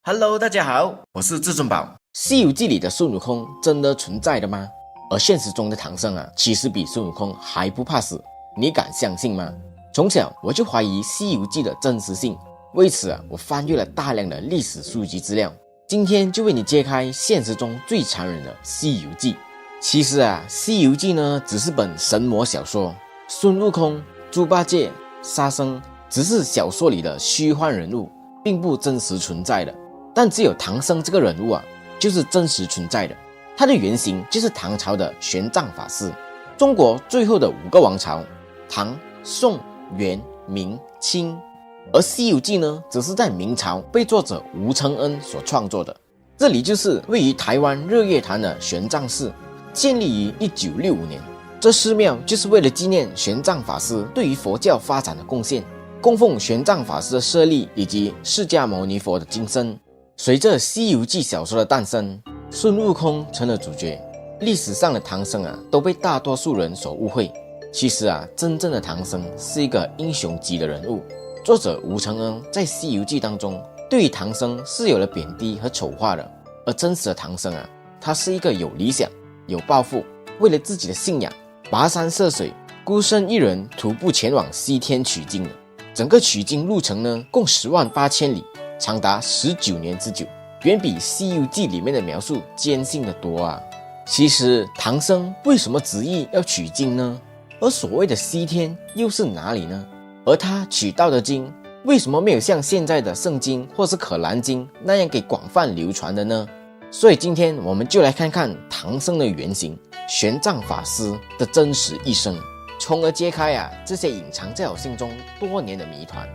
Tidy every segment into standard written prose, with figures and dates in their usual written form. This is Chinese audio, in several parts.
Hello， 大家好，我是至尊宝。《西游记》里的孙悟空真的存在的吗？而现实中的唐僧啊，其实比孙悟空还不怕死，你敢相信吗？从小我就怀疑《西游记》的真实性，为此啊，我翻阅了大量的历史书籍资料。今天就为你揭开现实中最残忍的《西游记》。其实啊，《西游记》呢只是本神魔小说，孙悟空、猪八戒、沙僧只是小说里的虚幻人物，并不真实存在的。但只有唐僧这个人物啊，就是真实存在的。他的原型就是唐朝的玄奘法师。中国最后的5个王朝，唐、宋、元、明、清。而《西游记》呢，则是在明朝被作者吴承恩所创作的。这里就是位于台湾日月潭的玄奘寺，建立于1965年。这寺庙就是为了纪念玄奘法师对于佛教发展的贡献，供奉玄奘法师的舍利以及释迦牟尼佛的金身。随着《西游记》小说的诞生，孙悟空成了主角。历史上的唐僧啊，都被大多数人所误会。其实啊，真正的唐僧是一个英雄级的人物。作者吴承恩在《西游记》当中，对于唐僧是有了贬低和丑化的。而真实的唐僧啊，他是一个有理想、有抱负，为了自己的信仰，跋山涉水，孤身一人徒步前往西天取经的。整个取经路程呢，共108000里。长达19年之久，远比《西游记》里面的描述艰辛得多啊！其实唐僧为什么执意要取经呢？而所谓的西天又是哪里呢？而他取到的经为什么没有像现在的圣经或是可兰经那样给广泛流传的呢？所以今天我们就来看看唐僧的原型玄奘法师的真实一生，从而揭开这些隐藏在我心中多年的谜团。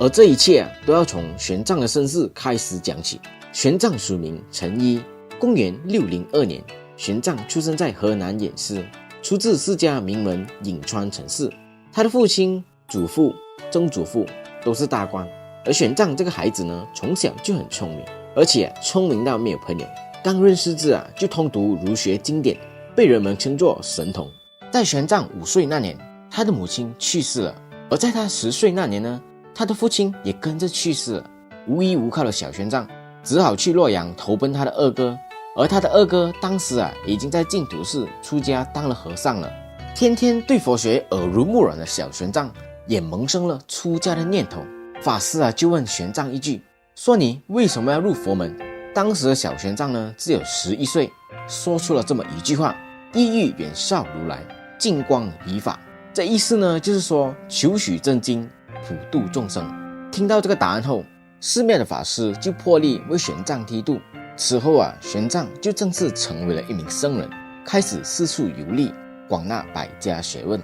而这一切都要从玄奘的身世开始讲起。玄奘署名陈一，公元602年，玄奘出生在河南偃师，出自世家名门颍川陈氏。他的父亲、祖父、曾祖父都是大官。而玄奘这个孩子呢，从小就很聪明，而且聪明到没有朋友。刚认识字就通读儒学经典，被人们称作神童。在玄奘5岁那年，他的母亲去世了。而在他10岁那年呢，他的父亲也跟着去世了。无依无靠的小玄奘只好去洛阳投奔他的二哥。而他的二哥当时已经在净土寺出家当了和尚了。天天对佛学耳濡目染的小玄奘也萌生了出家的念头。法师就问玄奘一句，说你为什么要入佛门？当时的小玄奘呢，只有11岁，说出了这么一句话：意欲远绍如来，净光仪法。这意思呢，就是说求取真经，普度众生。听到这个答案后，寺庙的法师就破例为玄奘剃度。此后玄奘就正式成为了一名僧人，开始四处游历，广纳百家学问。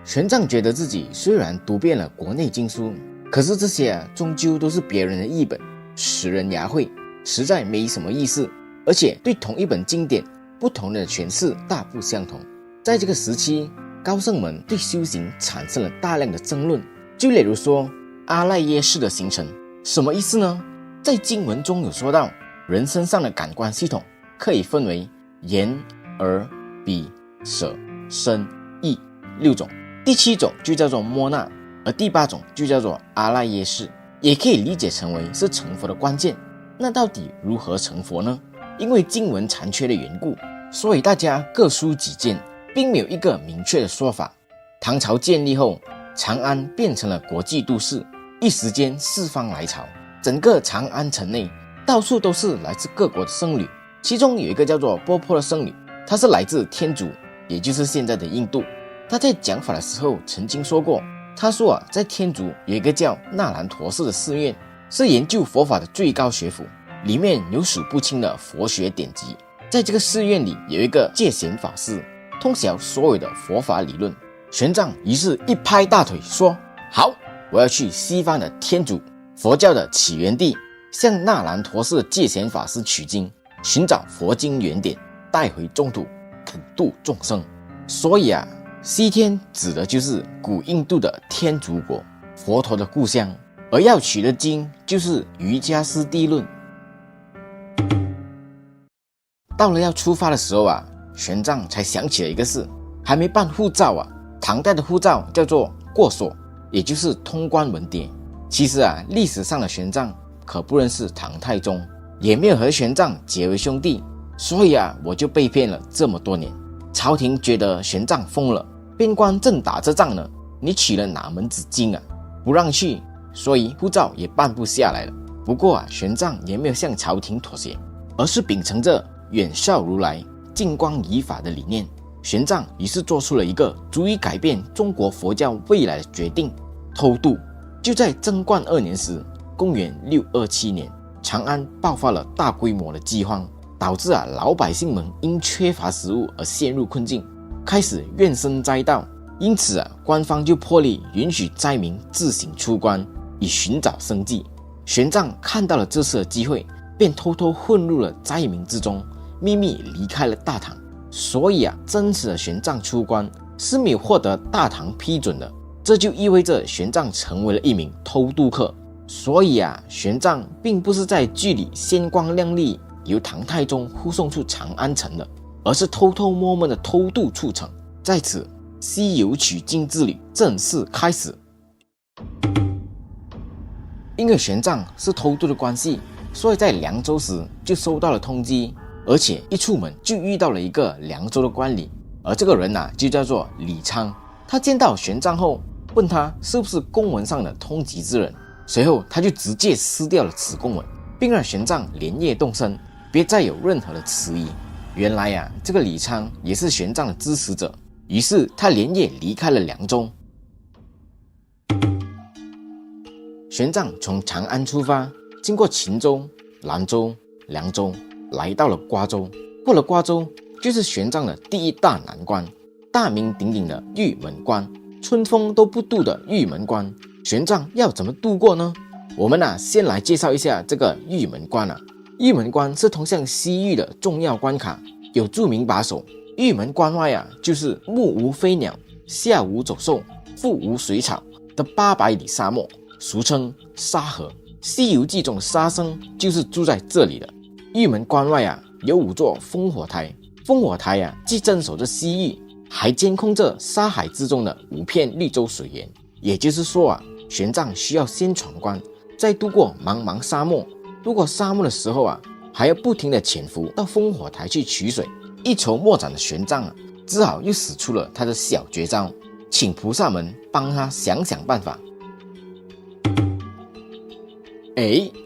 玄奘觉得自己虽然读遍了国内经书，可是这些终究都是别人的译本，使人牙慧，实在没什么意思。而且对同一本经典，不同的诠释大不相同。在这个时期，高僧们对修行产生了大量的争论。就例如说阿赖耶识的形成，什么意思呢？在经文中有说到，人身上的感官系统可以分为眼、耳、鼻、舌、身、意6种，第7种就叫做摸那，而第8种就叫做阿赖耶识，也可以理解成为是成佛的关键。那到底如何成佛呢？因为经文残缺的缘故，所以大家各抒己见，并没有一个明确的说法。唐朝建立后，长安变成了国际都市，一时间四方来朝，整个长安城内到处都是来自各国的僧侣。其中有一个叫做波波的僧侣，他是来自天竺，也就是现在的印度。他在讲法的时候曾经说过，他说在天竺有一个叫那兰陀寺的寺院，是研究佛法的最高学府，里面有数不清的佛学典籍。在这个寺院里有一个戒贤法师，通晓所有的佛法理论。玄奘于是一拍大腿说，好，我要去西方的天竺，佛教的起源地，向那兰陀寺的戒贤法师取经，寻找佛经原点，带回中土，普度众生。所以西天指的就是古印度的天竺国，佛陀的故乡。而要取的经就是瑜伽师地论。到了要出发的时候玄奘才想起了一个事，还没办护照唐代的护照叫做过所，也就是通关文牒。其实历史上的玄奘可不认识唐太宗，也没有和玄奘结为兄弟，所以我就被骗了这么多年。朝廷觉得玄奘疯了，边关正打着仗呢，你取了哪门子经不让去，所以护照也办不下来了。不过玄奘也没有向朝廷妥协，而是秉承着远效如来、净光仪法的理念。玄奘于是做出了一个足以改变中国佛教未来的决定——偷渡。就在贞观2年时，公元627年，长安爆发了大规模的饥荒，导致老百姓们因缺乏食物而陷入困境，开始怨声载道。因此官方就破例允许灾民自行出关，以寻找生计。玄奘看到了这次的机会，便偷偷混入了灾民之中，秘密离开了大唐。所以真实的玄奘出关是没有获得大唐批准的，这就意味着玄奘成为了一名偷渡客。所以玄奘并不是在剧里鲜光亮丽由唐太宗护送出长安城的，而是偷偷摸摸的偷渡出城。在此，西游取经之旅正式开始。因为玄奘是偷渡的关系，所以在凉州时就收到了通缉，而且一出门就遇到了一个凉州的官吏，而这个人就叫做李昌。他见到玄奘后，问他是不是公文上的通缉之人，随后他就直接撕掉了此公文，并让玄奘连夜动身，别再有任何的迟疑。原来这个李昌也是玄奘的支持者，于是他连夜离开了凉州。玄奘从长安出发，经过秦州、兰州、凉州，来到了瓜州。过了瓜州，就是玄奘的第一大难关，大名鼎鼎的玉门关，春风都不度的玉门关。玄奘要怎么度过呢？我们先来介绍一下这个玉门关。玉门关是通向西域的重要关卡，有著名把守。玉门关外就是目无飞鸟、下无走兽、腹无水草的800里沙漠，俗称沙河。西游记中的沙僧就是住在这里的。玉门关外有5座烽火台，烽火台既镇守着西域，还监控着沙海之中的5片绿洲水源。也就是说玄奘需要先闯关，再渡过茫茫沙漠。渡过沙漠的时候还要不停地潜伏到烽火台去取水。一筹莫展的玄奘只好又使出了他的小绝招，请菩萨们帮他想想办法。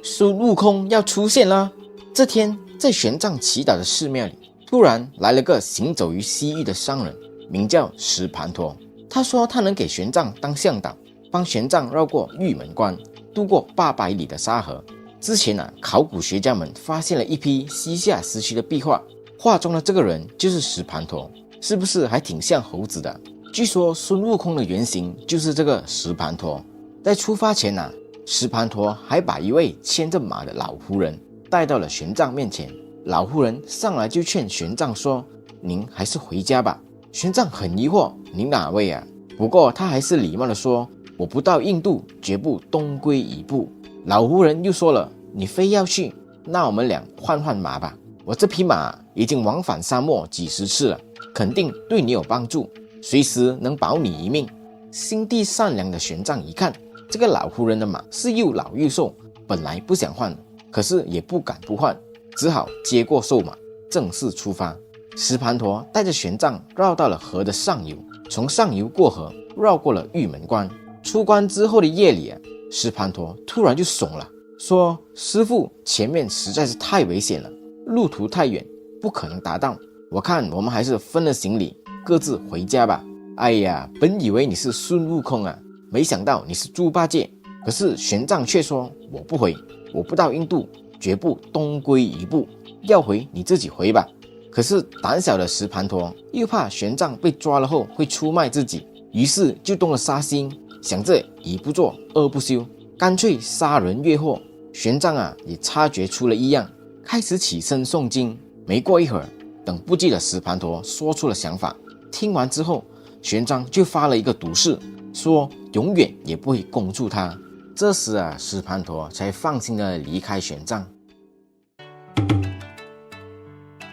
孙悟空要出现了。这天，在玄奘祈祷的寺庙里，突然来了个行走于西域的商人，名叫石盘陀。他说他能给玄奘当向导，帮玄奘绕过玉门关，渡过800里的沙河。之前考古学家们发现了一批西夏时期的壁画，画中的这个人就是石盘陀，是不是还挺像猴子的？据说孙悟空的原型就是这个石盘陀。在出发前石盘陀还把一位牵着马的老胡人带到了玄奘面前。老胡人上来就劝玄奘说：“您还是回家吧。”玄奘很疑惑：“您哪位啊？”不过他还是礼貌地说：“我不到印度，绝不东归一步。”老胡人又说了：“你非要去，那我们俩换换马吧。我这匹马已经往返沙漠几10次了，肯定对你有帮助，随时能保你一命。”心地善良的玄奘一看，这个老胡人的马是又老又瘦，本来不想换，可是也不敢不换，只好接过瘦马，正式出发。石盘陀带着玄奘绕到了河的上游，从上游过河，绕过了玉门关。出关之后的夜里石盘陀突然就怂了，说：“师父，前面实在是太危险了，路途太远，不可能达到。我看我们还是分了行李，各自回家吧。”哎呀，本以为你是孙悟空没想到你是猪八戒。可是玄奘却说：“我不回，我不到印度，绝不东归一步，要回你自己回吧。”可是胆小的石盘陀又怕玄奘被抓了后会出卖自己，于是就动了杀心，想着一不做二不休，干脆杀人越货。玄奘也察觉出了异样，开始起身诵经。没过一会儿，等不及的石盘陀说出了想法。听完之后，玄奘就发了一个毒誓，说永远也不会供出他。这时石盘陀才放心的离开玄奘。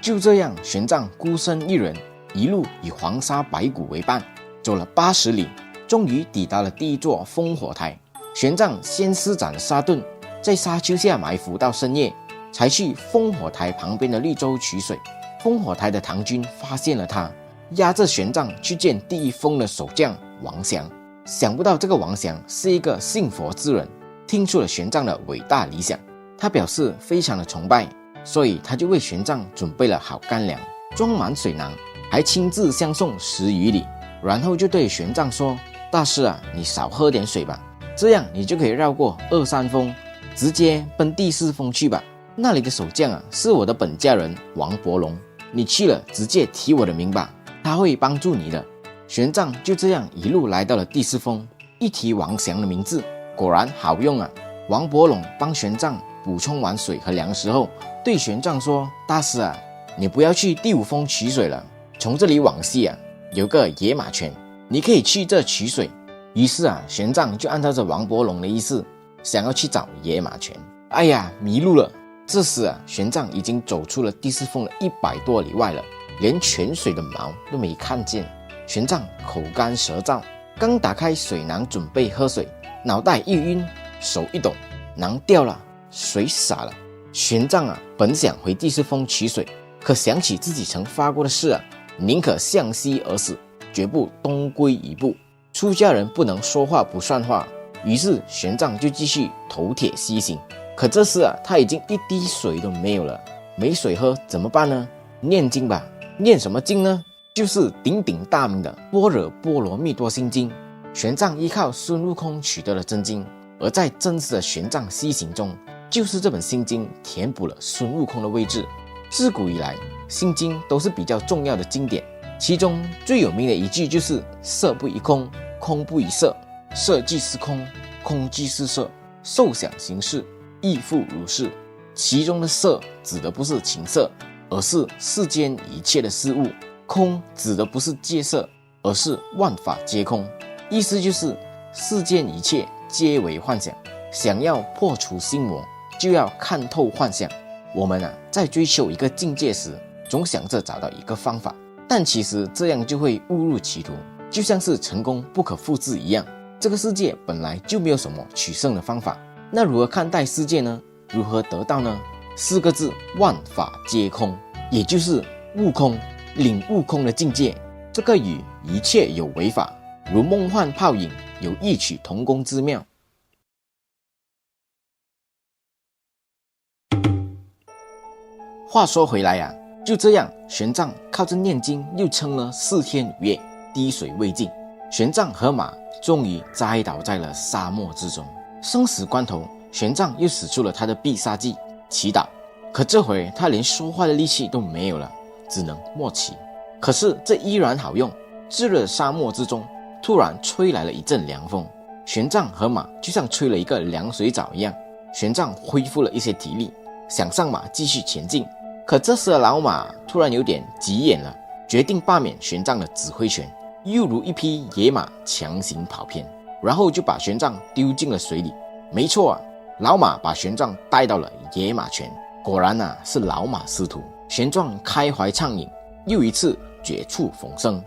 就这样，玄奘孤身一人，一路以黄沙白骨为伴，走了80里，终于抵达了第一座烽火台。玄奘先施展了沙遁，在沙丘下埋伏到深夜，才去烽火台旁边的绿洲取水。烽火台的唐军发现了他，押着玄奘去见第一烽的守将王祥。想不到这个王祥是一个信佛之人，听出了玄奘的伟大理想，他表示非常的崇拜，所以他就为玄奘准备了好干粮，装满水囊，还亲自相送10余里，然后就对玄奘说：大师啊，你少喝点水吧，这样你就可以绕过2、3烽，直接奔第4烽去吧。那里的守将啊，是我的本家人王伯龙，你去了直接提我的名吧，他会帮助你的。玄奘就这样一路来到了第4烽，一提王祥的名字，果然好用啊。王伯龙帮玄奘补充完水和粮食后，对玄奘说：大师啊，你不要去第5烽取水了，从这里往西啊，有个野马泉，你可以去这取水。于是啊，玄奘就按照着王伯龙的意思，想要去找野马泉。哎呀，迷路了。这时啊，玄奘已经走出了第4烽的100多里外了，连泉水的毛都没看见。玄奘口干舌燥，刚打开水囊准备喝水，脑袋一晕，手一抖，囊掉了，水洒了。玄奘啊，本想回第4烽取水，可想起自己曾发过的誓啊，宁可向西而死，绝不东归一步。出家人不能说话不算话，于是玄奘就继续头铁西行。可这时啊，他已经一滴水都没有了，没水喝怎么办呢？念经吧。念什么经呢？就是鼎鼎大名的《般若波罗蜜多心经》。玄奘依靠孙悟空取得了真经，而在真实的玄奘西行中，就是这本心经填补了孙悟空的位置。自古以来，心经都是比较重要的经典，其中最有名的一句就是色不异空，空不异色，色即是空，空即是色，受想行识，亦复如是。其中的色指的不是情色，而是世间一切的事物；空指的不是界色，而是万法皆空。意思就是世间一切皆为幻想，想要破除心魔，就要看透幻想。我们啊，在追求一个境界时，总想着找到一个方法，但其实这样就会误入歧途，就像是成功不可复制一样。这个世界本来就没有什么取胜的方法，那如何看待世界呢？如何得到呢？4个字：万法皆空，也就是悟空，领悟空的境界。这个与一切有为法，如梦幻泡影，有异曲同工之妙。话说回来啊，就这样，玄奘靠着念经又撑了4天5夜，滴水未进。玄奘和马终于栽倒在了沙漠之中。生死关头，玄奘又使出了他的必杀技祈祷，可这回他连说话的力气都没有了，只能默祈。可是这依然好用。炙热的沙漠之中，突然吹来了一阵凉风，玄奘和马就像吹了一个凉水澡一样。玄奘恢复了一些体力，想上马继续前进。可这时的老马突然有点急眼了，决定罢免玄奘的指挥权，又如一匹野马强行跑偏，然后就把玄奘丢进了水里。没错啊，老马把玄奘带到了野马泉，果然啊，是老马师徒。玄奘开怀畅饮，又一次绝处逢生。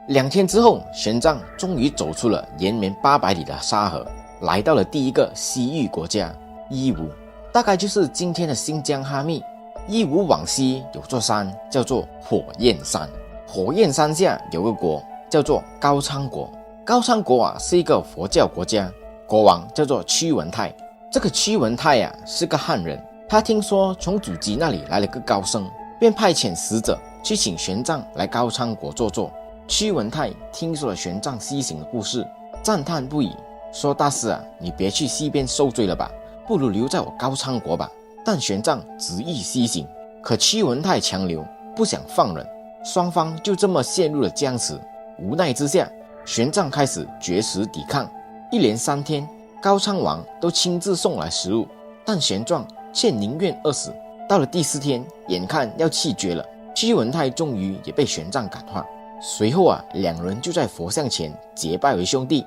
2天之后，玄奘终于走出了延绵800里的沙河，来到了第一个西域国家伊吾，大概就是今天的新疆哈密。伊吾往西有座山叫做火焰山，火焰山下有个国叫做高昌国。高昌国啊，是一个佛教国家，国王叫做屈文泰。这个屈文泰啊，是个汉人，他听说从祖籍那里来了个高僧，便派遣使者去请玄奘来高昌国坐坐。屈文泰听说了玄奘西行的故事，赞叹不已，说：大师啊，你别去西边受罪了吧，不如留在我高昌国吧。但玄奘执意西行，可屈文泰强留，不想放人，双方就这么陷入了僵持。无奈之下，玄奘开始绝食抵抗，一连3天，高昌王都亲自送来食物，但玄奘却宁愿饿死。到了第4天，眼看要气绝了，屈文泰终于也被玄奘感化。随后啊，2人就在佛像前结拜为兄弟。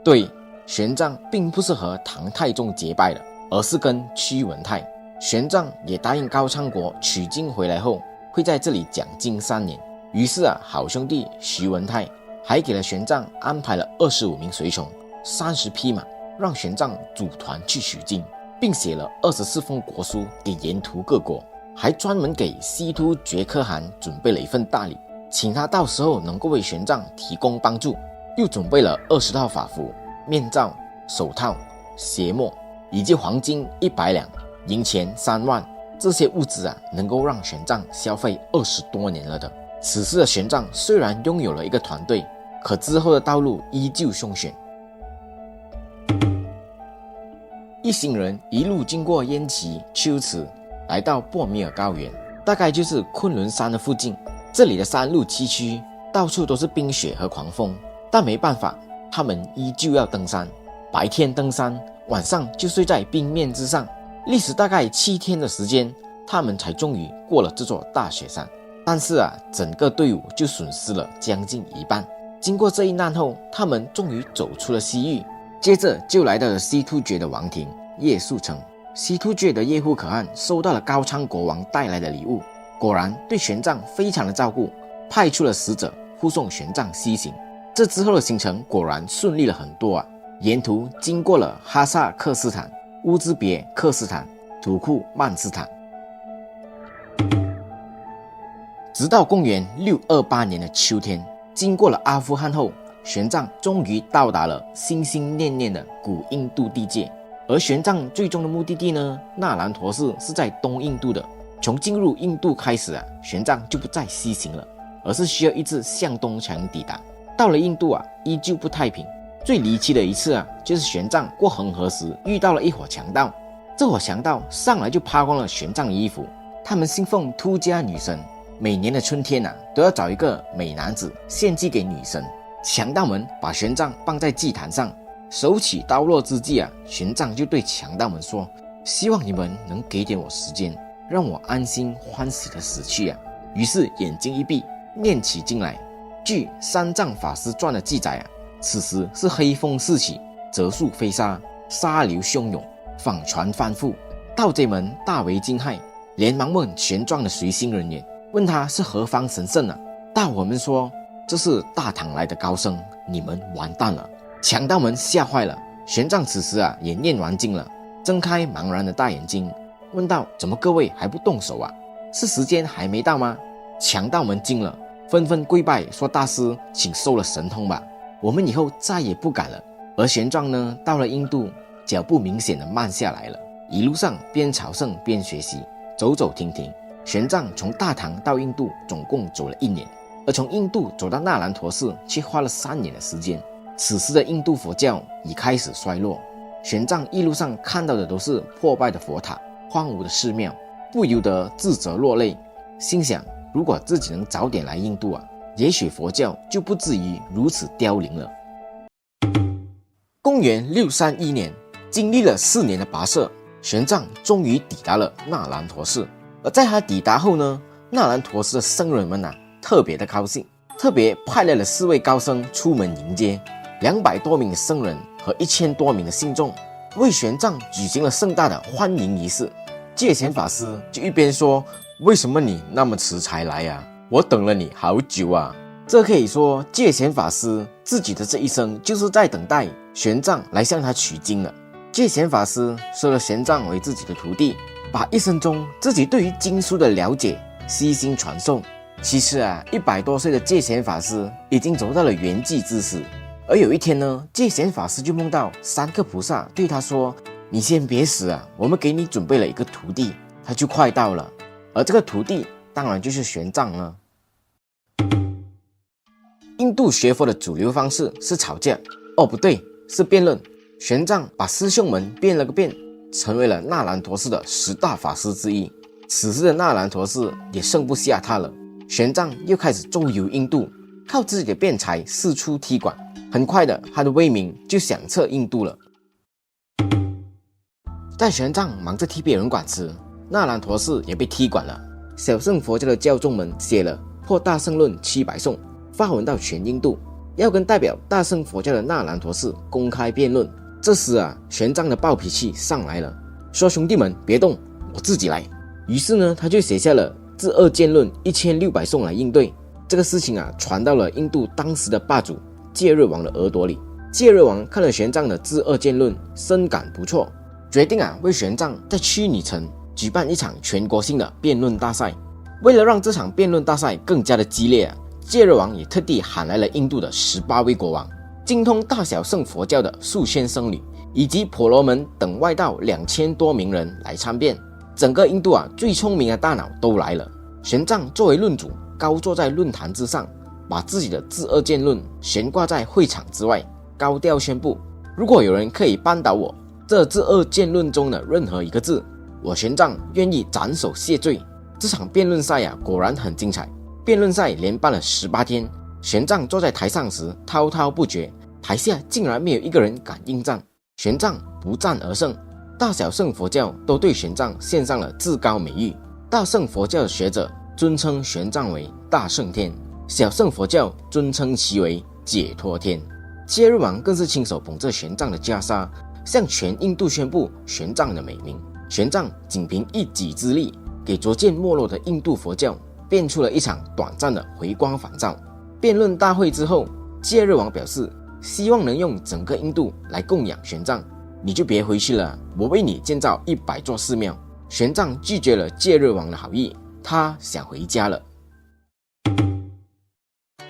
对，玄奘并不是和唐太宗结拜的，而是跟屈文泰。玄奘也答应高昌国取经回来后，会在这里讲经3年。于是啊，好兄弟徐文泰还给了玄奘安排了25名随从、30匹马，让玄奘组团去取经，并写了24封国书给沿途各国，还专门给西突厥可汗准备了一份大礼，请他到时候能够为玄奘提供帮助，又准备了20套法服、面罩、手套、鞋墨以及黄金100两、银钱3万。这些物资能够让玄奘消费20多年了的。此时的玄奘虽然拥有了一个团队，可之后的道路依旧凶险。一行人一路经过燕齐、龟兹，来到波米尔高原，大概就是昆仑山的附近。这里的山路崎岖，到处都是冰雪和狂风，但没办法，他们依旧要登山。白天登山，晚上就睡在冰面之上。历时大概7天的时间，他们才终于过了这座大雪山。但是整个队伍就损失了将近一半。经过这一难后，他们终于走出了西域，接着就来到了西突厥的王庭叶速城。西突厥的叶护可汗收到了高昌国王带来的礼物，果然对玄奘非常的照顾，派出了使者护送玄奘西行。这之后的行程果然顺利了很多沿途经过了哈萨克斯坦、乌兹别克斯坦、土库曼斯坦，直到公元628年的秋天，经过了阿富汗后，玄奘终于到达了心心念念的古印度地界。而玄奘最终的目的地呢，那兰陀寺是在东印度的。从进入印度开始玄奘就不再西行了，而是需要一直向东才能抵达。到了印度依旧不太平。最离奇的一次就是玄奘过恒河时遇到了一伙强盗。这伙强盗上来就扒光了玄奘的衣服。他们信奉突厥女神，每年的春天都要找一个美男子献祭给女神。强盗们把玄奘放在祭坛上，手起刀落之际玄奘就对强盗们说：希望你们能给点我时间，让我安心欢喜的死去于是眼睛一闭，念起经来。据三藏法师传的记载此时是黑风四起，折树飞沙，沙流汹涌，舫船翻覆。盗贼们大为惊骇，连忙问玄奘的随行人员，问他是何方神圣大伙们说这是大唐来的高僧，你们完蛋了。强盗们吓坏了。玄奘此时也念完经了，睁开茫然的大眼睛，问道：怎么各位还不动手是时间还没到吗？强盗们惊了，纷纷跪拜说：大师请收了神通吧，我们以后再也不敢了。而玄奘呢，到了印度，脚步明显的慢下来了，一路上边朝圣边学习，走走停停。玄奘从大唐到印度总共走了1年，而从印度走到那兰陀寺却花了3年的时间。此时的印度佛教已开始衰落，玄奘一路上看到的都是破败的佛塔、荒芜的寺庙，不由得自责落泪，心想如果自己能早点来印度也许佛教就不至于如此凋零了。公元631年，经历了4年的跋涉，玄奘终于抵达了那兰陀寺。而在他抵达后呢，那兰陀寺的僧人们特别的高兴，特别派来了4位高僧出门迎接。200多名的僧人和1000多名的信众为玄奘举行了盛大的欢迎仪式。戒贤法师就一边说：为什么你那么迟才来我等了你好久这可以说戒贤法师自己的这一生就是在等待玄奘来向他取经了。戒贤法师收了玄奘为自己的徒弟，把一生中自己对于经书的了解悉心传授。其实100多岁的戒贤法师已经走到了圆寂之时。而有一天呢，戒贤法师就梦到3个菩萨对他说：你先别死我们给你准备了一个徒弟，他就快到了。而这个徒弟当然就是玄奘了。印度学佛的主流方式是吵架，不对，是辩论。玄奘把师兄们辩了个遍，成为了那兰陀寺的10大法师之一。此时的那兰陀寺也剩不下他了，玄奘又开始周游印度，靠自己的辩才四处踢馆。很快的，他的威名就响彻印度了。在玄奘忙着替别人管时，那兰陀寺也被踢馆了。小乘佛教的教众们写了《破大乘论700颂》，发文到全印度，要跟代表大乘佛教的那兰陀寺公开辩论。这时玄奘的暴脾气上来了，说：兄弟们别动，我自己来。于是呢，他就写下了《至恶见论》1600颂来应对。这个事情传到了印度当时的霸主戒热王的耳朵里。戒热王看了玄奘的治恶见论，深感不错，决定为玄奘在曲女城举办一场全国性的辩论大赛。为了让这场辩论大赛更加的激烈戒热王也特地喊来了印度的18位国王，精通大小乘佛教的数千僧侣，以及婆罗门等外道2000多名人来参辩。整个印度最聪明的大脑都来了。玄奘作为论主，高坐在论坛之上，把自己的治恶见论悬挂在会场之外，高调宣布：如果有人可以扳倒我这治恶见论中的任何一个字，我玄奘愿意斩首谢罪。这场辩论赛果然很精彩。辩论赛连办了18天，玄奘坐在台上时滔滔不绝，台下竟然没有一个人敢应战。玄奘不战而胜，大小乘佛教都对玄奘献上了至高美誉。大乘佛教的学者尊称玄奘为大圣天，小乘佛教尊称其为解脱天。戒热王更是亲手捧着玄奘的袈裟，向全印度宣布玄奘的美名。玄奘仅凭一己之力，给逐渐没落的印度佛教变出了一场短暂的回光返照。辩论大会之后，戒热王表示希望能用整个印度来供养玄奘，你就别回去了，我为你建造100座寺庙。玄奘拒绝了戒热王的好意，他想回家了。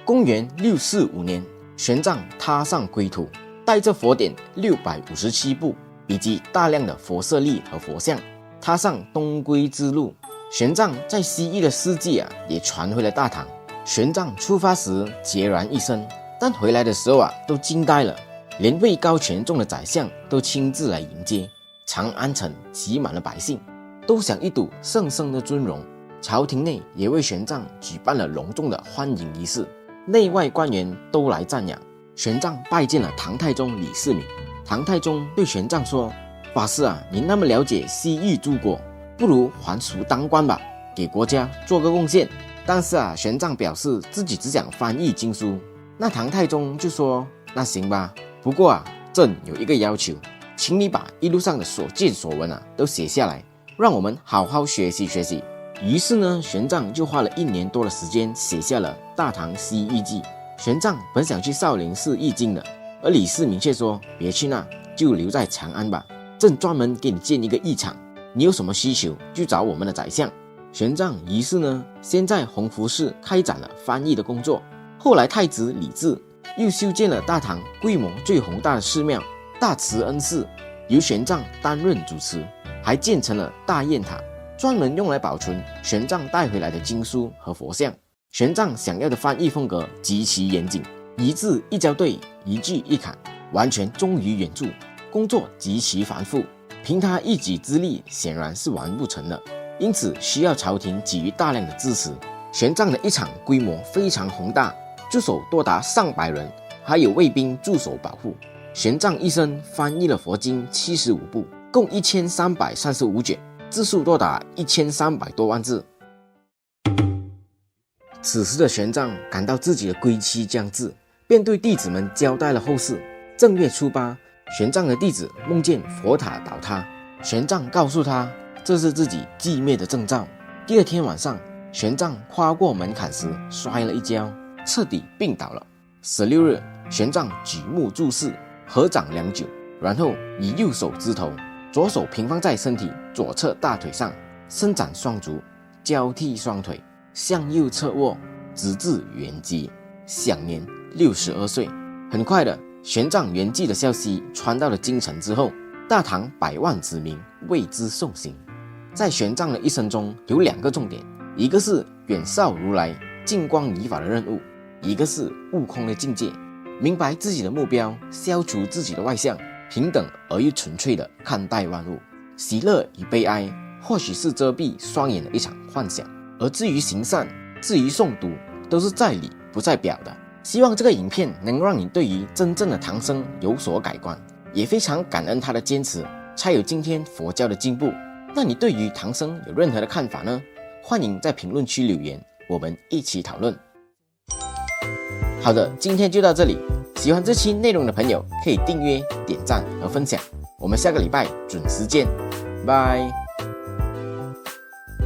公元645年，玄奘踏上归途，带着佛典657部以及大量的佛舍利和佛像，踏上东归之路。玄奘在西域的事迹也传回了大唐。玄奘出发时孑然一身，但回来的时候都惊呆了，连位高权重的宰相都亲自来迎接。长安城挤满了百姓，都想一睹圣僧的尊容。朝廷内也为玄奘举办了隆重的欢迎仪式，内外官员都来赞扬。玄奘拜见了唐太宗李世民。唐太宗对玄奘说：法师你那么了解西域诸国，不如还俗当官吧，给国家做个贡献。但是玄奘表示自己只想翻译经书。那唐太宗就说：那行吧，不过朕有一个要求，请你把一路上的所见所闻都写下来，让我们好好学习学习。于是呢，玄奘就花了1年多的时间写下了《大唐西域记》。玄奘本想去少林寺译经的，而李世民却说：别去那，就留在长安吧，朕专门给你建一个驿场，你有什么需求就找我们的宰相。玄奘于是呢，先在弘福寺开展了翻译的工作。后来太子李治又修建了大唐规模最宏大的寺庙大慈恩寺，由玄奘担任主持，还建成了大雁塔，专门用来保存玄奘带回来的经书和佛像。玄奘想要的翻译风格极其严谨，一字一校对，一句一砍，完全忠于原著，工作极其繁复，凭他一己之力显然是完不成的，因此需要朝廷给予大量的支持。玄奘的一场规模非常宏大，助手多达上百人，还有卫兵驻守保护。玄奘一生翻译了佛经75部，共1335卷，字数多达1300多万字。此时的玄奘感到自己的归期将至，便对弟子们交代了后事。正月初8，玄奘的弟子梦见佛塔倒塌，玄奘告诉他这是自己寂灭的征兆。第2天晚上，玄奘跨过门槛时摔了一跤，彻底病倒了。16日，玄奘举目注视，合掌良久，然后以右手支头，左手平放在身体左侧大腿上，伸展双足，交替双腿，向右侧卧，直至圆寂，享年62岁。很快的，玄奘圆寂的消息传到了京城之后，大唐百万子民为之送行。在玄奘的一生中有2个重点，一个是远绍如来净光理法的任务，一个是悟空的境界，明白自己的目标，消除自己的外相，平等而又纯粹地看待万物。喜乐与悲哀或许是遮蔽双眼的一场幻想，而至于行善，至于诵读，都是在理不在表的。希望这个影片能让你对于真正的唐僧有所改观，也非常感恩他的坚持，才有今天佛教的进步。那你对于唐僧有任何的看法呢？欢迎在评论区留言，我们一起讨论。好的，今天就到这里。喜欢这期内容的朋友可以订阅、点赞和分享。我们下个礼拜准时见，拜。